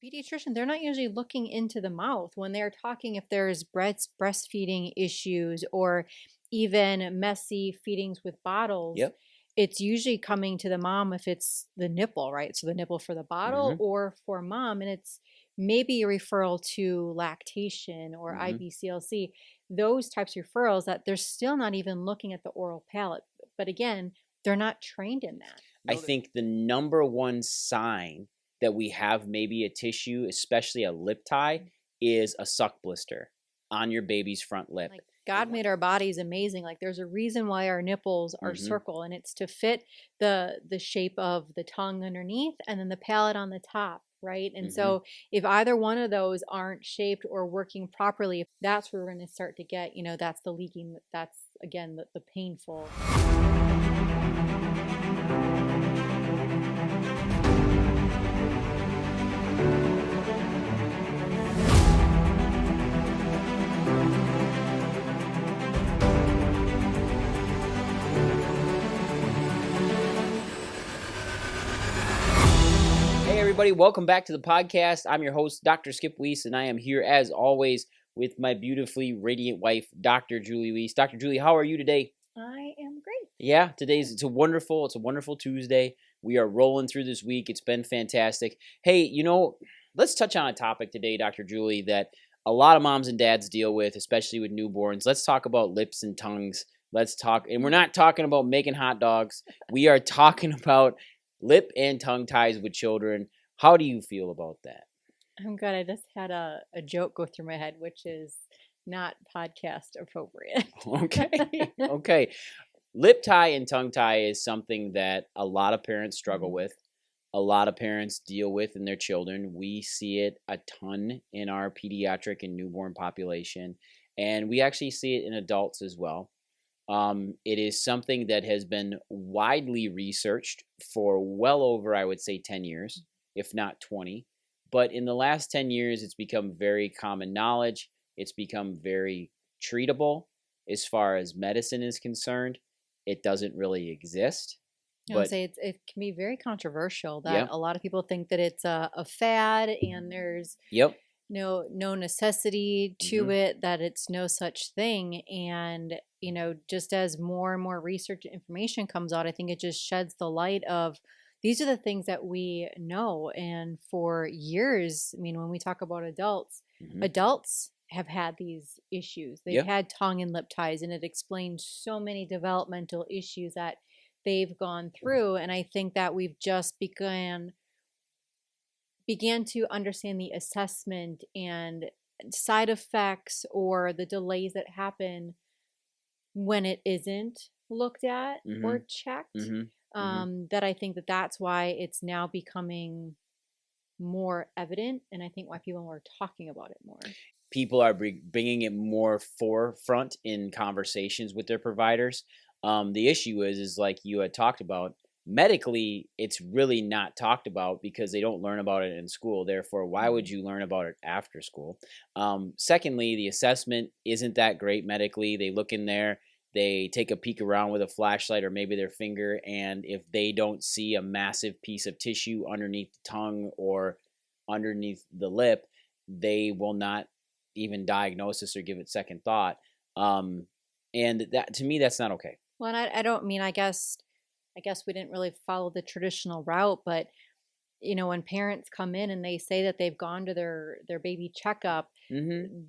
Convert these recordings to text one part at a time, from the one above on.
Pediatrician, they're not usually looking into the mouth when they're talking if there's breastfeeding issues or even messy feedings with bottles. Yep. It's usually coming to the mom if it's the nipple, right? So the nipple for the bottle Mhm. or for mom, and it's maybe a referral to lactation or Mhm. IBCLC, those types of referrals that they're still not even looking at the oral palate. But again, they're not trained in that. I think the number one sign that we have maybe a tissue, especially a lip tie, is a suck blister on your baby's front lip. Like God made our bodies amazing. Like there's a reason why our nipples are Mhm. circle, and it's to fit the shape of the tongue underneath and then the palate on the top, right? And Mhm. so if either one of those aren't shaped or working properly, that's where we're going to start to get, that's the leaking. That's again the painful. Hey everybody, welcome back to the podcast. I'm your host, Dr. Skip Wyss, and I am here as always with my beautifully radiant wife, Dr. Julie Wyss. Dr. Julie, how are you today? I am great. Yeah, it's a wonderful Tuesday. We are rolling through this week. It's been fantastic. Hey, let's touch on a topic today, Dr. Julie, that a lot of moms and dads deal with, especially with newborns. Let's talk about lips and tongues. Let's talk, and we're not talking about making hot dogs. We are talking about lip and tongue ties with children. How do you feel about that? I'm good. I just had a joke go through my head, which is not podcast appropriate. Okay. Okay. Lip tie and tongue tie is something that a lot of parents struggle Mhm. with. A lot of parents deal with in their children. We see it a ton in our pediatric and newborn population, and we actually see it in adults as well. It is something that has been widely researched for well over, I would say, 10 years, if not 20. But in the last 10 years, it's become very common knowledge. It's become very treatable as far as medicine is concerned. It doesn't really exist. I would But say it can be very controversial that yep, a lot of people think that it's a fad and there's yep. no necessity to Hmm. it, that it's no such thing. And, just as more and more research and information comes out, I think it just sheds the light of these are the things that we know. And for years, I mean, when we talk about Hmm. adults have had these issues. They've Yep. had tongue and lip ties, and it explains so many developmental issues that they've gone through. And I think that we've just began to understand the assessment and side effects or the delays that happen when it isn't looked at Hmm. or checked. Hmm. Hmm. That I think that that's why it's now becoming more evident, and I think why people are talking about it more. People are bringing it more forefront in conversations with their providers. The issue is like you had talked about, medically, it's really not talked about because they don't learn about it in school. Therefore, why would you learn about it after school? Secondly, the assessment isn't that great medically. They look in there, they take a peek around with a flashlight or maybe their finger, and if they don't see a massive piece of tissue underneath the tongue or underneath the lip, they will not even diagnose this or give it second thought. Um, and that, to me, that's not okay. Well, and I don't mean, I guess we didn't really follow the traditional route, but when parents come in and they say that they've gone to their baby checkup, Mm-hmm.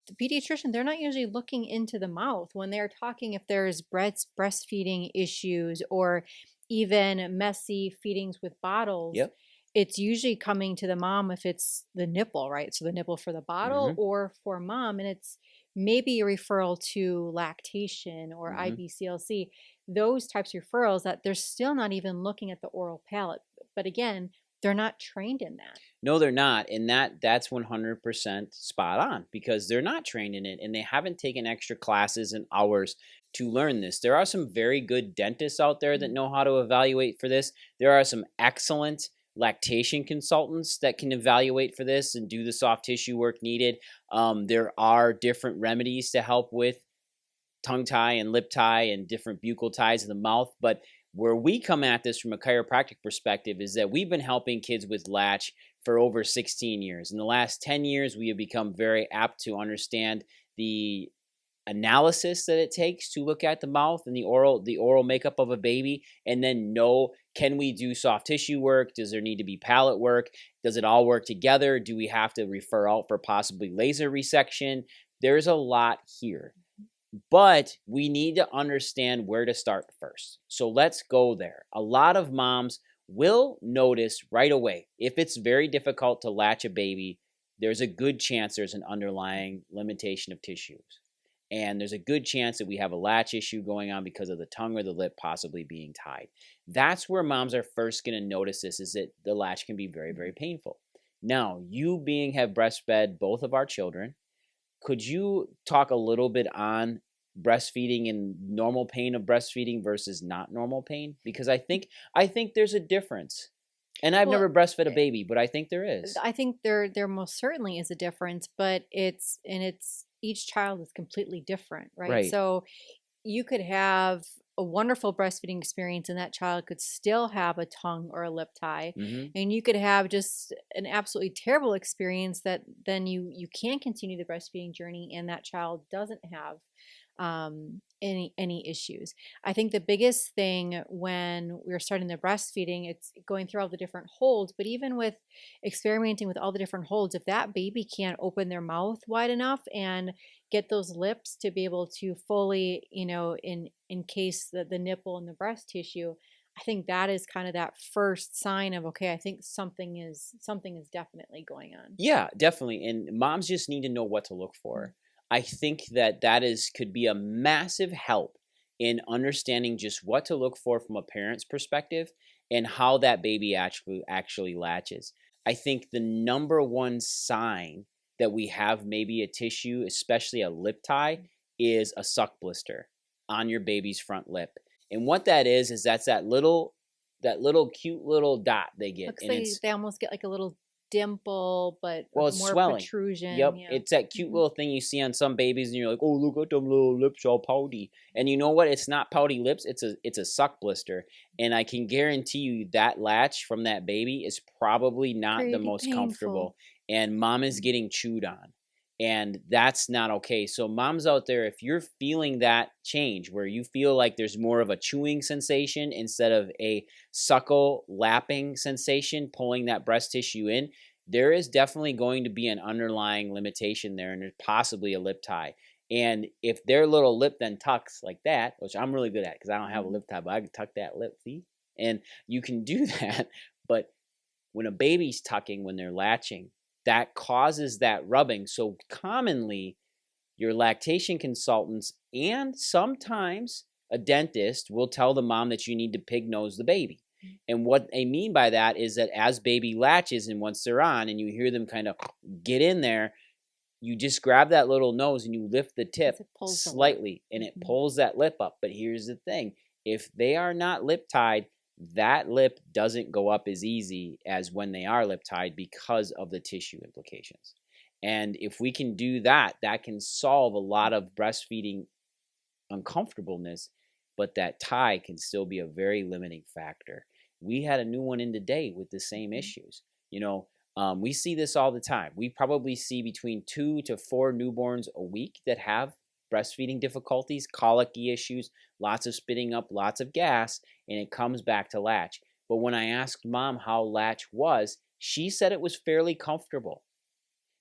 the pediatrician, they're not usually looking into the mouth when they're talking if there's breastfeeding issues or even messy feedings with bottles. Yep. It's usually coming to the mom if it's the nipple, right? So the nipple for the bottle Mm-hmm. or for mom, and it's maybe a referral to lactation or Mm-hmm. IBCLC, those types of referrals that they're still not even looking at the oral palate. But again, they're not trained in that. No, they're not, and that's 100% spot on because they're not trained in it, and they haven't taken extra classes and hours to learn this. There are some very good dentists out there that Mhm. know how to evaluate for this. There are some excellent lactation consultants that can evaluate for this and do the soft tissue work needed. There are different remedies to help with tongue tie and lip tie and different buccal ties in the mouth. But where we come at this from a chiropractic perspective is that we've been helping kids with latch for over 16 years. In the last 10 years, we have become very apt to understand the analysis that it takes to look at the mouth and the oral makeup of a baby, and then know, can we do soft tissue work? Does there need to be palate work? Does it all work together? Do we have to refer out for possibly laser resection? There's a lot here, but we need to understand where to start first. So let's go there. A lot of moms will notice right away if it's very difficult to latch a baby. There's a good chance there's an underlying limitation of tissues. And there's a good chance that we have a latch issue going on because of the tongue or the lip possibly being tied. That's where moms are first going to notice this, is that the latch can be very, very painful. Now, you have breastfed both of our children. Could you talk a little bit on breastfeeding and normal pain of breastfeeding versus not normal pain? Because I think there's a difference. And I've Well, never breastfed a baby, but I think there is. I think there most certainly is a difference, but it's each child is completely different, right? Right. So you could have a wonderful breastfeeding experience and that child could still have a tongue or a lip tie. Mm-hmm. And you could have just an absolutely terrible experience that then you can continue the breastfeeding journey and that child doesn't have any issues. I think the biggest thing when we're starting the breastfeeding, it's going through all the different holds, but even with experimenting with all the different holds, if that baby can't open their mouth wide enough and get those lips to be able to fully, encase the nipple and the breast tissue, I think that is kind of that first sign of, okay, I think something is definitely going on. Yeah, definitely. And moms just need to know what to look for. I think that could be a massive help in understanding just what to look for from a parent's perspective and how that baby actually latches. I think the number one sign that we have maybe a tissue, especially a lip tie, is a suck blister on your baby's front lip. And what that is that's that little cute little dot they get. Looks And like it's they almost get like a little dimple, but Well, it's more swelling. protrusion. Yep, Yeah. it's that cute little thing you see on some babies, and you're like, "Oh, look at them little lips all pouty." And you know what? It's not pouty lips. It's a suck blister, and I can guarantee you that latch from that baby is probably not the Pretty most painful. comfortable, and mom is getting chewed on, and that's not okay. So, moms out there, if you're feeling that change where you feel like there's more of a chewing sensation instead of a suckle lapping sensation, pulling that breast tissue in, there is definitely going to be an underlying limitation there, and there's possibly a lip tie. And if their little lip then tucks like that, which I'm really good at because I don't have a lip tie, but I can tuck that lip, see? And you can do that. But when a baby's tucking, when they're latching, that causes that rubbing. So commonly, your lactation consultants and sometimes a dentist will tell the mom that you need to pig nose the baby. And what they mean by that is that as baby latches and once they're on and you hear them kind of get in there, you just grab that little nose and you lift the tip slightly and it pulls that lip up. But here's the thing. If they are not lip tied, that lip doesn't go up as easy as when they are lip tied because of the tissue implications. And if we can do that, that can solve a lot of breastfeeding uncomfortableness, but that tie can still be a very limiting factor. We had a new one in today with the same issues. We see this all the time. We probably see between 2 to 4 newborns a week that have breastfeeding difficulties, colicky issues, lots of spitting up, lots of gas, and it comes back to latch. But when I asked mom how latch was, she said it was fairly comfortable.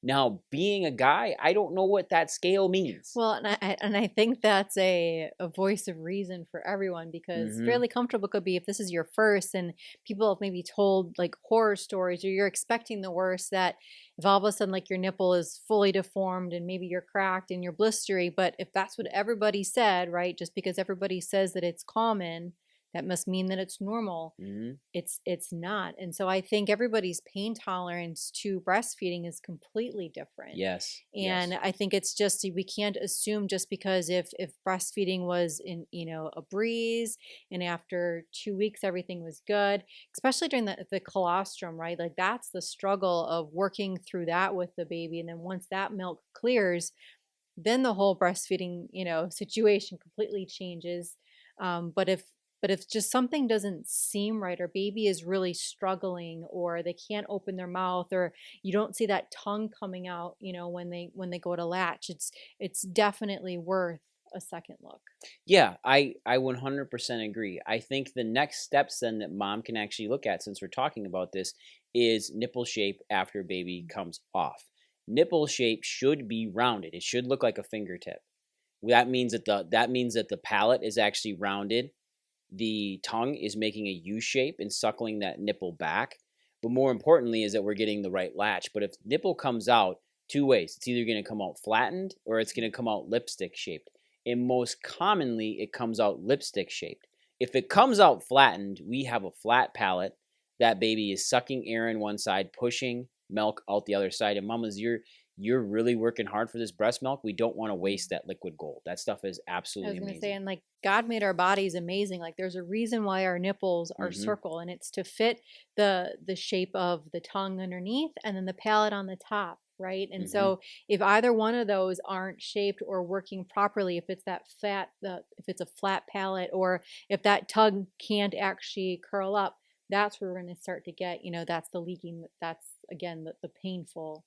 Now, being a guy, I don't know what that scale means. Well, and I think that's a voice of reason for everyone because fairly comfortable could be if this is your first and people have maybe told like horror stories or you're expecting the worst, that if all of a sudden like your nipple is fully deformed and maybe you're cracked and you're blistery, but if that's what everybody said, right, just because everybody says that it's common, that must mean that it's normal. It's not. And so I think everybody's pain tolerance to breastfeeding is completely different. Yes. And I think it's just, we can't assume just because if breastfeeding was in, a breeze and after 2 weeks everything was good, especially during the colostrum, right? Like that's the struggle of working through that with the baby. And then once that milk clears, then the whole breastfeeding, situation completely changes. But if But if just something doesn't seem right, or baby is really struggling, or they can't open their mouth, or you don't see that tongue coming out, when they go to latch, it's definitely worth a second look. Yeah, I 100% agree. I think the next steps then that mom can actually look at, since we're talking about this, is nipple shape after baby comes off. Nipple shape should be rounded. It should look like a fingertip. That means that the palate is actually rounded. The tongue is making a U shape and suckling that nipple back. But more importantly is that we're getting the right latch. But if nipple comes out two ways, it's either going to come out flattened or it's going to come out lipstick shaped. And most commonly, it comes out lipstick shaped. If it comes out flattened, we have a flat palate. That baby is sucking air in one side, pushing milk out the other side. And mamas, you're really working hard for this breast milk. We don't want to waste that liquid gold. That stuff is I absolutely was going to say, amazing. and like God made our bodies amazing. Like there's a reason why our nipples are Hmm. circle, and it's to fit the shape of the tongue underneath and then the palate on the top, right? And Hmm. so if either one of those aren't shaped or working properly, if it's if it's a flat palate, or if that tongue can't actually curl up, that's where we're going to start to get, that's the leaking, that's again the painful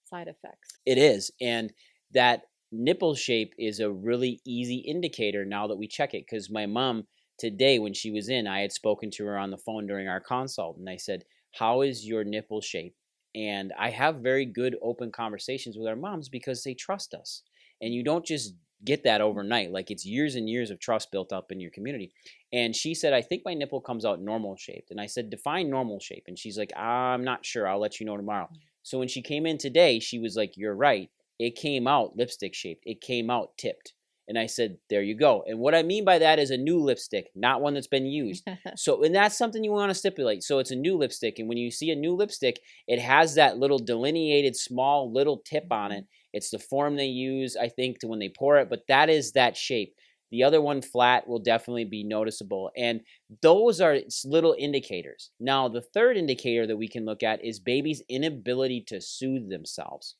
side effects. It is. And that nipple shape is a really easy indicator now that we check it. Because my mom today, when she was in, I had spoken to her on the phone during our consult. And I said, "How is your nipple shape?" And I have very good open conversations with our moms because they trust us. And you don't just get that overnight. Like, it's years and years of trust built up in your community. And she said, "I think my nipple comes out normal shaped." And I said, "Define normal shape." And she's like, "I'm not sure. I'll let you know tomorrow." So when she came in today, she was like, "You're right. It came out lipstick shaped. It came out tipped." And I said, "There you go." And what I mean by that is a new lipstick, not one that's been used. So, and that's something you want to stipulate. So it's a new lipstick. And when you see a new lipstick, it has that little delineated small little tip on it. It's the form they use, I think, to when they pour it, but that is that shape. The other one flat will definitely be noticeable. And those are little indicators. Now, the third indicator that we can look at is baby's inability to soothe themselves.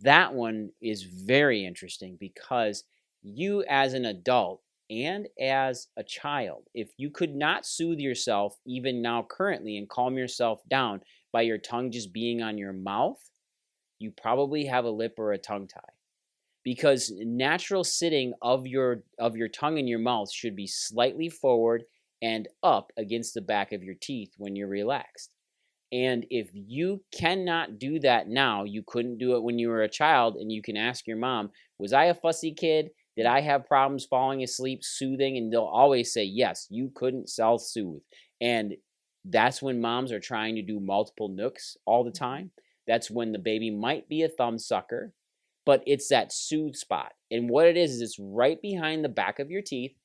That one is very interesting because you, as an adult and as a child, if you could not soothe yourself even now currently and calm yourself down by your tongue just being on your mouth, you probably have a lip or a tongue tie, because natural sitting of your tongue in your mouth should be slightly forward and up against the back of your teeth when you're relaxed. And if you cannot do that now, you couldn't do it when you were a child. And you can ask your mom, "Was I a fussy kid? Did I have problems falling asleep, soothing?" And they'll always say, "Yes, you couldn't self soothe." And that's when moms are trying to do multiple nooks all the time. That's when the baby might be a thumb sucker, but it's that soothe spot. And what it is it's right behind the back of your teeth,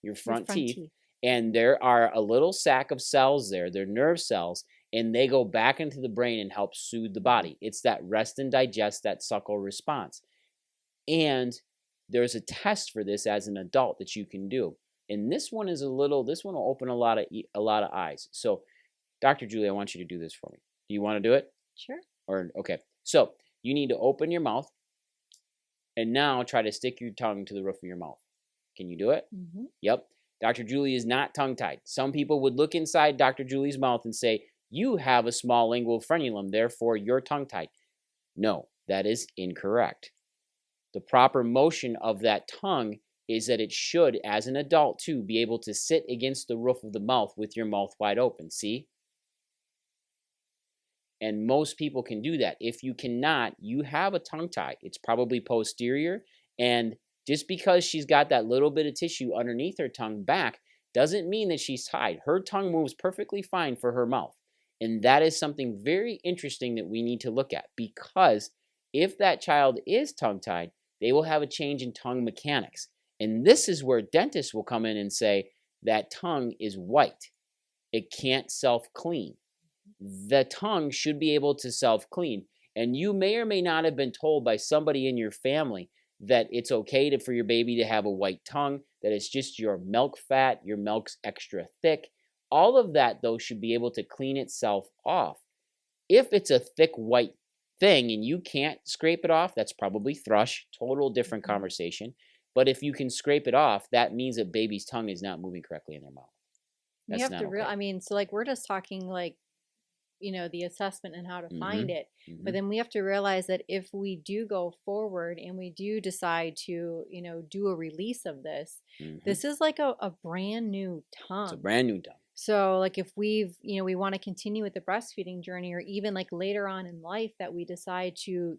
your Your front front teeth. teeth. And there are a little sack of cells there. They're nerve cells, and they go back into the brain and help soothe the body. It's that rest and digest, that suckle response. And there's a test for this as an adult that you can do. And this one will open a lot of eyes. So, Dr. Julie, I want you to do this for me. Do you want to do it? Sure. Or okay. So, you need to open your mouth and now try to stick your tongue to the roof of your mouth. Can you do it? Hmm. Yep. Dr. Julie is not tongue tied. Some people would look inside Dr. Julie's mouth and say, "You have a small lingual frenulum, therefore you're tongue tied." No, that is incorrect. The proper motion of that tongue is that it should, as an adult too, be able to sit against the roof of the mouth with your mouth wide open. See? And most people can do that. If you cannot, you have a tongue tie. It's probably posterior. And just because she's got that little bit of tissue underneath her tongue back doesn't mean that she's tied. Her tongue moves perfectly fine for her mouth. And that is something very interesting that we need to look at, because if that child is tongue tied, they will have a change in tongue mechanics. And this is where dentists will come in and say that tongue is white. It can't self clean. The tongue should be able to self clean. And you may or may not have been told by somebody in your family that it's okay for your baby to have a white tongue, that it's just your milk fat, your milk's extra thick. All of that, though, should be able to clean itself off. If it's a thick white thing and you can't scrape it off, that's probably thrush, total different conversation. But if you can scrape it off, that means that baby's tongue is not moving correctly in their mouth. You That's have not to okay. I mean, so like we're just talking like, the assessment and how to find Mhm. it. But Mhm. then we have to realize that if we do go forward and we do decide to, do a release of this, Mhm. this is like a brand new It's a tongue. brand new tongue. So, like, if we want to continue with the breastfeeding journey, or even like later on in life that we decide to,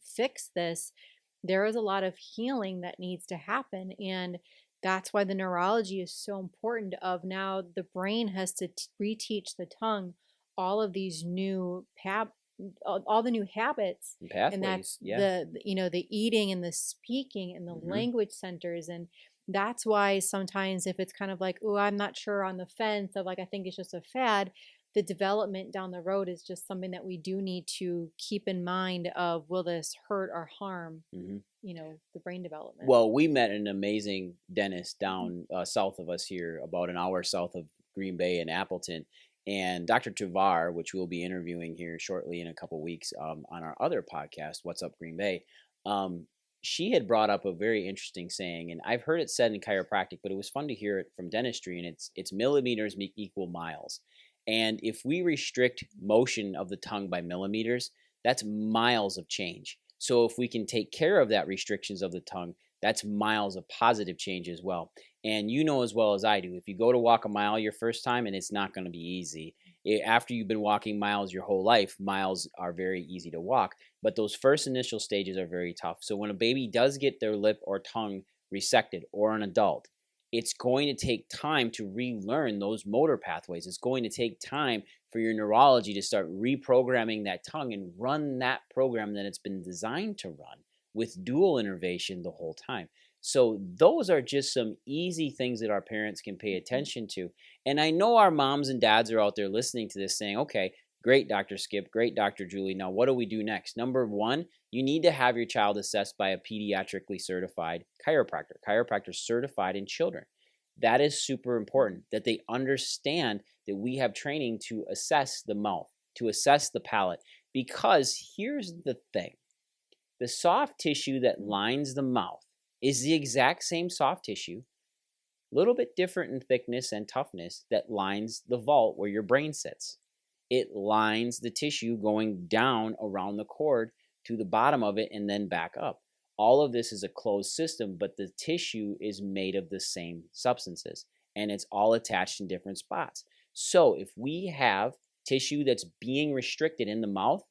fix this, there is a lot of healing that needs to happen. And that's why the neurology is so important. Of now, the brain has to reteach the tongue all of these new all the new habits, And and pathways. that's Yeah. the eating and the speaking and the Mhm. language centers. And that's why sometimes if it's kind of like, oh, I'm not sure, on the fence of like, I think it's just a fad, the development down the road is just something that we do need to keep in mind of, will this hurt or harm, Mhm. the brain development. Well, we met an amazing dentist down south of us here, about an hour south of Green Bay in Appleton. And Dr. Tavar, which we'll be interviewing here shortly in a couple weeks on our other podcast, What's Up Green Bay, um, she had brought up a very interesting saying, and I've heard it said in chiropractic, but it was fun to hear it from dentistry. And it's millimeters equal miles. And if we restrict motion of the tongue by millimeters, that's miles of change. So if we can take care of that restrictions of the tongue, that's miles of positive change as well. And you know as well as I do, if you go to walk a mile your first time, and it's not going to be easy. After you've been walking miles your whole life, miles are very easy to walk. But those first initial stages are very tough. So when a baby does get their lip or tongue resected, or an adult, it's going to take time to relearn those motor pathways. It's going to take time for your neurology to start reprogramming that tongue and run that program that it's been designed to run with dual innervation the whole time. So those are just some easy things that our parents can pay attention to. And I know our moms and dads are out there listening to this saying, okay, great, Dr. Skip, great, Dr. Julie. Now, what do we do next? Number one, you need to have your child assessed by a pediatrically certified chiropractor certified in children. That is super important, that they understand that we have training to assess the mouth, to assess the palate. Because here's the thing, the soft tissue that lines the mouth is the exact same soft tissue, a little bit different in thickness and toughness, that lines the vault where your brain sits. It lines the tissue going down around the cord to the bottom of it and then back up. All of this is a closed system, but the tissue is made of the same substances, and it's all attached in different spots. So if we have tissue that's being restricted in the mouth,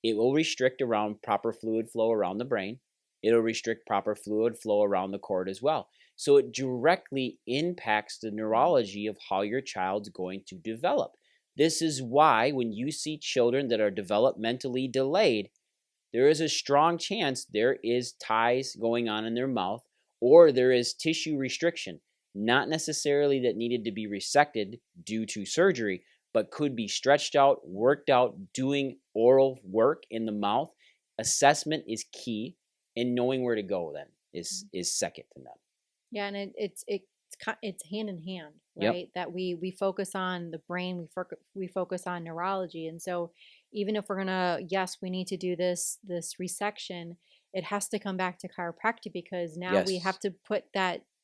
it will restrict around proper fluid flow around the brain. It'll restrict proper fluid flow around the cord as well. So it directly impacts the neurology of how your child's going to develop. This is why when you see children that are developmentally delayed, there is a strong chance there is ties going on in their mouth, or there is tissue restriction, not necessarily that needed to be resected due to surgery, but could be stretched out, worked out, doing oral work in the mouth. Assessment is key, and knowing where to go then is second to none. Yeah, and it's hand in hand, Yep. right? That we focus on the brain, we focus on neurology. And so even if we're gonna, yes, we need to do this resection, it has to come back to chiropractic, because now we Yes. have to put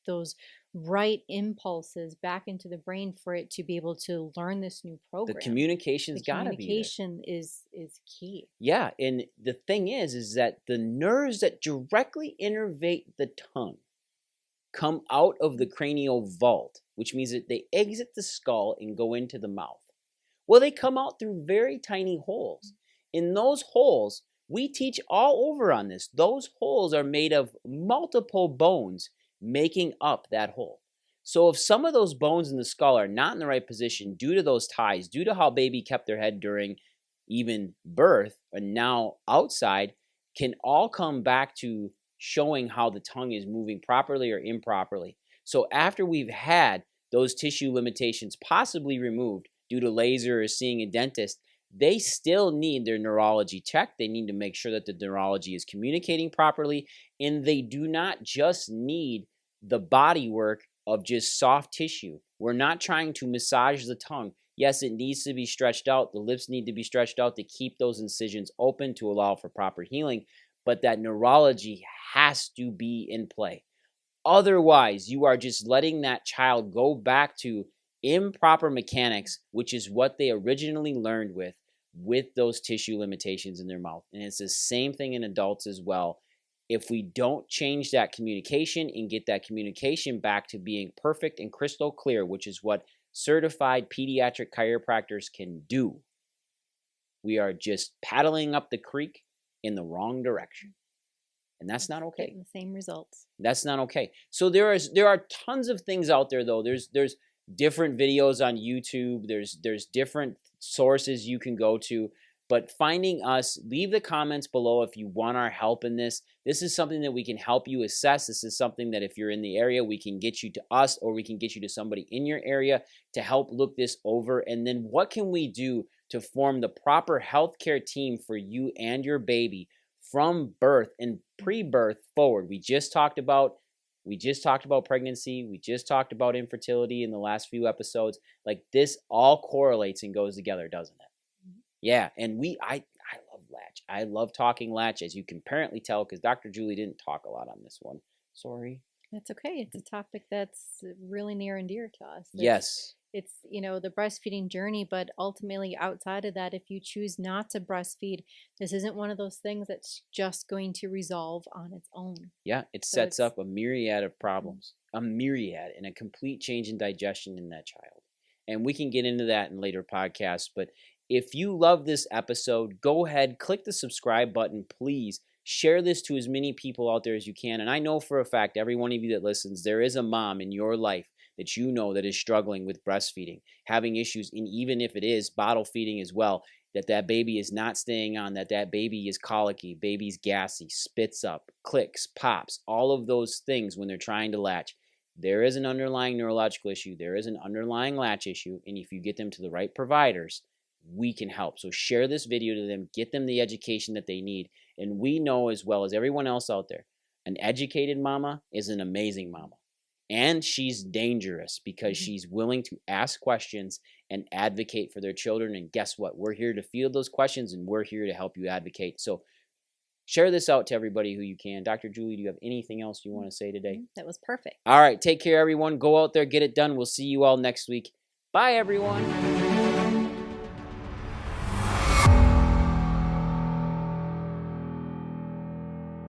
those right impulses back into the brain for it to be able to learn this new The program. The communication's got to be there. communication is key. Yeah, and the thing is that the nerves that directly innervate the tongue come out of the cranial vault, which means that they exit the skull and go into the mouth. Well, they come out through very tiny holes. In those holes, we teach all over on this. Those holes are made of multiple bones making up that hole. So if some of those bones in the skull are not in the right position due to those ties, due to how baby kept their head during even birth, and now outside, can all come back to showing how the tongue is moving properly or improperly. So after we've had those tissue limitations possibly removed due to laser or seeing a dentist, they still need their neurology checked. They need to make sure that the neurology is communicating properly, and they do not just need the body work of just soft tissue. We're not trying to massage the tongue. Yes, it needs to be stretched out. The lips need to be stretched out to keep those incisions open to allow for proper healing, but that neurology has to be in play. Otherwise, you are just letting that child go back to improper mechanics, which is what they originally learned with those tissue limitations in their mouth. And it's the same thing in adults as well. If we don't change that communication and get that communication back to being perfect and crystal clear, which is what certified pediatric chiropractors can do, we are just paddling up the creek in the wrong direction. And that's not okay. Getting the same results. That's not okay. So there are tons of things out there though. There's different videos on YouTube. There's different sources you can go to. But finding us, leave the comments below if you want our help in this. This is something that we can help you assess. This is something that if you're in the area, we can get you to us, or we can get you to somebody in your area to help look this over. And then what can we do to form the proper healthcare team for you and your baby from birth and pre-birth forward? We just talked about pregnancy. We just talked about infertility in the last few episodes. Like, this all correlates and goes together, doesn't it? Yeah, and I love latch. I love talking latch, as you can apparently tell, because Dr. Julie didn't talk a lot on this one. Sorry. That's okay. It's a topic that's really near and dear to us. Yes. It's, the breastfeeding journey, but ultimately outside of that, if you choose not to breastfeed, this isn't one of those things that's just going to resolve on its own. Yeah, it sets up a myriad of problems, a myriad, and a complete change in digestion in that child. And we can get into that in later podcasts, but if you love this episode, go ahead, click the subscribe button, please. Share this to as many people out there as you can. And I know for a fact, every one of you that listens, there is a mom in your life that you know that is struggling with breastfeeding, having issues, and even if it is bottle feeding as well, that baby is not staying on, that baby is colicky, baby's gassy, spits up, clicks, pops, all of those things when they're trying to latch. There is an underlying neurological issue. There is an underlying latch issue. And if you get them to the right providers, we can help. So share this video to them, get them the education that they need. And we know as well as everyone else out there, an educated mama is an amazing mama. And she's dangerous because she's willing to ask questions and advocate for their children. And guess what? We're here to field those questions, and we're here to help you advocate. So share this out to everybody who you can. Dr. Julie, do you have anything else you want to say today? That was perfect. All right. Take care, everyone. Go out there, get it done. We'll see you all next week. Bye, everyone.